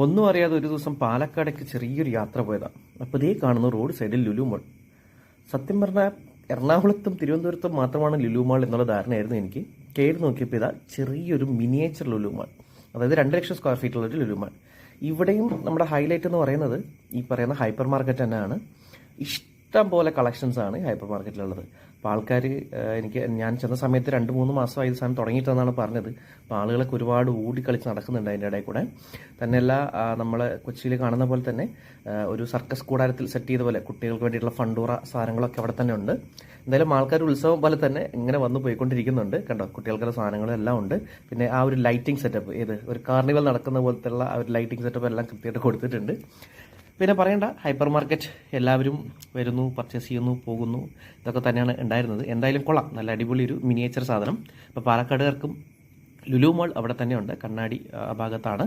ഒന്നും അറിയാതെ ഒരു ദിവസം പാലക്കാടേക്ക് ചെറിയൊരു യാത്ര പോയതാണ്. അപ്പോൾ ഇതേ കാണുന്നു റോഡ് സൈഡിൽ ലുലു മാൾ. സത്യം പറഞ്ഞാൽ എറണാകുളത്തും തിരുവനന്തപുരത്തും മാത്രമാണ് ലുലു മാൾ എന്നുള്ള ധാരണയായിരുന്നു എനിക്ക്. കയറി നോക്കിയപ്പോൾ ഇതാ ചെറിയൊരു മിനിയേച്ചർ ലുലു മാൾ, അതായത് 2 ലക്ഷം സ്ക്വയർ ഫീറ്റുള്ളൊരു ലുലു മാൾ. ഇവിടെയും നമ്മുടെ ഹൈലൈറ്റ് എന്ന് പറയുന്നത് ഈ പറയുന്ന ഹൈപ്പർ മാർക്കറ്റ് തന്നെയാണ്. ഇഷ്ടം പോലെ കളക്ഷൻസ് ആണ് ഹൈപ്പർ മാർക്കറ്റിലുള്ളത്. അപ്പോൾ ആൾക്കാർ ഞാൻ ചെന്ന സമയത്ത് 2-3 മാസമായി ഇത് സാധനം തുടങ്ങിയിട്ടെന്നാണ് പറഞ്ഞത്. അപ്പോൾ ആളുകളൊക്കെ ഒരുപാട് ഓടിക്കളിച്ച് നടക്കുന്നുണ്ട് അതിൻ്റെ ഇടയിൽ കൂടെ. തന്നെയല്ല, നമ്മൾ കൊച്ചിയിൽ കാണുന്ന പോലെ തന്നെ ഒരു സർക്കസ് കൂടാരത്തിൽ സെറ്റ് ചെയ്ത പോലെ കുട്ടികൾക്ക് വേണ്ടിയിട്ടുള്ള ഫണ്ടൂറ സാധനങ്ങളൊക്കെ അവിടെ തന്നെ ഉണ്ട്. എന്തായാലും ആൾക്കാർ ഉത്സവം പോലെ തന്നെ ഇങ്ങനെ വന്നു പോയിക്കൊണ്ടിരിക്കുന്നുണ്ട്. കണ്ടോ, കുട്ടികൾക്കുള്ള സാധനങ്ങളും എല്ലാം ഉണ്ട്. പിന്നെ ആ ഒരു ലൈറ്റിംഗ് സെറ്റപ്പ്, ഒരു കാർണിവൽ നടക്കുന്ന പോലത്തെയുള്ള ആ ഒരു ലൈറ്റിംഗ് സെറ്റപ്പ് എല്ലാം കൃത്യമായിട്ട് കൊടുത്തിട്ടുണ്ട്. പിന്നെ പറയണ്ട, ഹൈപ്പർ മാർക്കറ്റ് എല്ലാവരും വരുന്നു, പർച്ചേസ് ചെയ്യുന്നു, പോകുന്നു. ഇതൊക്കെ തന്നെയാണ് ഉണ്ടായിരുന്നത്. എന്തായാലും കൊള്ളാം, നല്ല അടിപൊളി ഒരു മിനിയേച്ചർ സാധനം. ഇപ്പോൾ പാലക്കാടുകാർക്കും ലുലു മാൾ അവിടെ തന്നെയുണ്ട്, കണ്ണാടി ഭാഗത്താണ്.